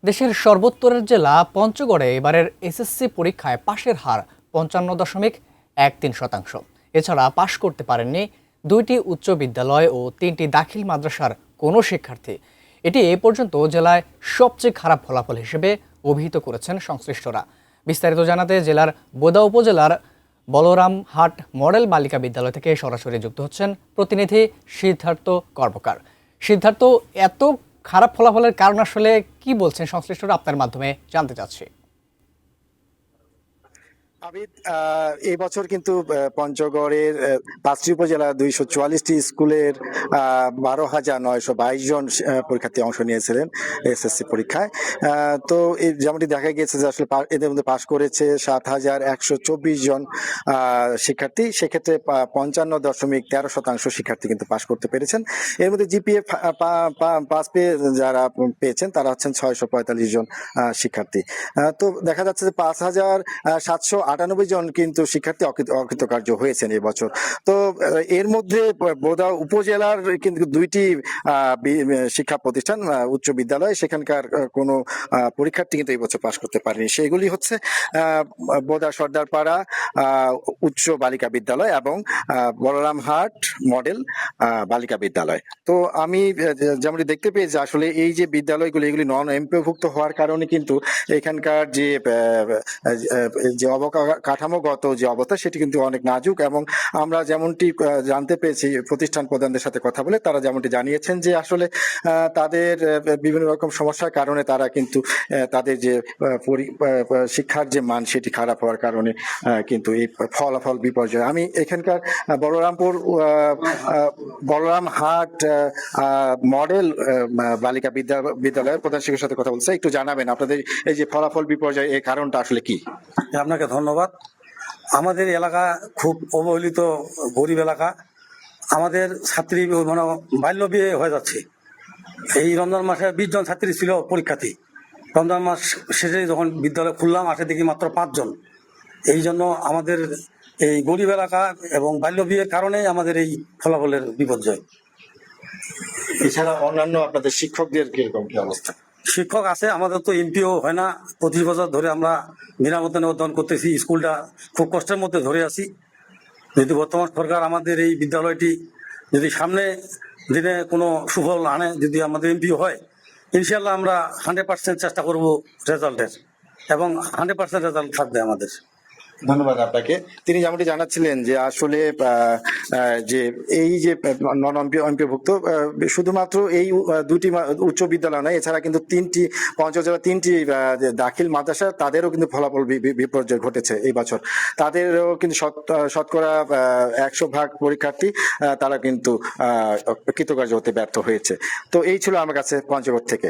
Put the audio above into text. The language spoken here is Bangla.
দেশের সর্বোত্তরের জেলা পঞ্চগড়ে এবারের এসএসসি পরীক্ষায় পাশের হার 55.13%। এছাড়া পাশ করতে পারেননি 2টি উচ্চ বিদ্যালয় ও 3টি দাখিল মাদ্রাসার কোনো শিক্ষার্থী। এটি এ পর্যন্ত জেলায় সবচেয়ে খারাপ ফলাফল হিসেবে অভিহিত করেছেন সংশ্লিষ্টরা। বিস্তারিত জানাতে জেলার বোদা উপজেলার বলরামহাট মডেল বালিকা বিদ্যালয় থেকে সরাসরি যুক্ত হচ্ছেন প্রতিনিধি সিদ্ধার্থ কর্মকার। সিদ্ধার্থ, এত খারাপ ফলাফলের কারণ আসলে কি বলছেন সংশ্লিষ্টরা, আপনার মাধ্যমে জানতে চাচ্ছি। আবিদ, এই বছর কিন্তু পঞ্চগড়ের 5টি উপজেলা 244টি স্কুলের 12,922 জন পরীক্ষার্থী অংশ নিয়েছিলেন এসএসসি পরীক্ষায়। তো যেমনটি দেখা গিয়েছে যে আসলে এদের মধ্যে পাশ করেছে 7,124 জন শিক্ষার্থী। সেক্ষেত্রে 55.13% শিক্ষার্থী কিন্তু পাশ করতে পেরেছেন। এর মধ্যে জিপিএ পাস পেয়ে যারা পেয়েছেন তারা হচ্ছেন 645 জন শিক্ষার্থী। তো দেখা যাচ্ছে যে 5,798 জন কিন্তু শিক্ষার্থী অকৃতকার্য হয়েছেন এবছর। তো এর মধ্যে বোদা উপজেলার কিন্তু 2টি শিক্ষা প্রতিষ্ঠান উচ্চ বিদ্যালয়, সেখানকার কোনো পরীক্ষার্থী কিন্তু এই বছর পাশ করতে পারেনি। সেগুলি হচ্ছে বোদা সর্দারপাড়া উচ্চ বালিকা বিদ্যালয় এবং বলরামহাট মডেল বালিকা বিদ্যালয়। তো আমি যেমনটি দেখতে পেয়েছি আসলে এই যে বিদ্যালয়গুলি এগুলি নন এমপিওভুক্ত হওয়ার কারণে কিন্তু এখানকার যে অবকাঠামোগত যে অবস্থা সেটি কিন্তু অনেক নাজুক। এবং আমরা যেমনটি জানতে পেরেছি প্রতিষ্ঠান প্রধানদের সাথে কথা বলে, তারা যেমনটি জানিয়েছেন যে আসলে তাদের বিভিন্ন রকম সমস্যার কারণে তারা কিন্তু তাদের যে শিক্ষার যে মান সেটি খারাপ হওয়ার কারণে কিন্তু এই ফলাফল বিপর্যয়। আমি এখানকার বলরামহাট মডেল বালিকা বিদ্যালয়ের প্রধান শিক্ষকের সাথে কথা বলছে। একটু জানাবেন আপনাদের এই যে ফলাফল বিপর্যয় এর কারণটা আসলে কি? আপনাকে ধন্যবাদ। আমাদের এলাকা খুব অবহেলিত গরিব এলাকা। আমাদের ছাত্রী মানে বাল্য বিয়ে হয়ে যাচ্ছে। এই রমজান মাসে 20 জন ছাত্রী ছিল পরীক্ষার্থী। রমজান মাস শেষে যখন বিদ্যালয় খুললাম আসে দেখি মাত্র 5 জন। এই জন্য আমাদের এই গরিব এলাকা এবং বাল্য বিয়ের কারণে আমাদের এই ফলাফলের বিপর্যয়। এছাড়া অন্যান্য আপনাদের শিক্ষকদের কিরকম কি অবস্থা? শিক্ষক আছে, আমাদের তো এমপিও হয় না। 25 বছর ধরে আমরা মেরামতের অধ্যয়ন করতেছি, স্কুলটা খুব কষ্টের মধ্যে ধরে আছি। যদি বর্তমান সরকার আমাদের এই বিদ্যালয়টি যদি সামনে দিনে কোনো সুফল আনে, যদি আমাদের এমপিও হয়, ইনশাল্লাহ আমরা 100% চেষ্টা করব রেজাল্টের, এবং 100% রেজাল্ট থাকবে আমাদের। ধন্যবাদ আপনাকে। তিনি যেমনটি জানাচ্ছিলেন যে আসলে যে এই যে নন এমপিওভুক্ত শুধুমাত্র এই 2টি উচ্চ বিদ্যালয় নয়, এছাড়া কিন্তু পঞ্চজেলা 3টি দাখিল মাদ্রাসা তাদেরও কিন্তু ফলাফল বিপর্যয় ঘটেছে এই বছর। তাদেরও কিন্তু শতকরা 100% পরীক্ষার্থী তারা কিন্তু কৃতকার্য হতে ব্যর্থ হয়েছে। তো এই ছিল আমার কাছে পঞ্চগড় থেকে।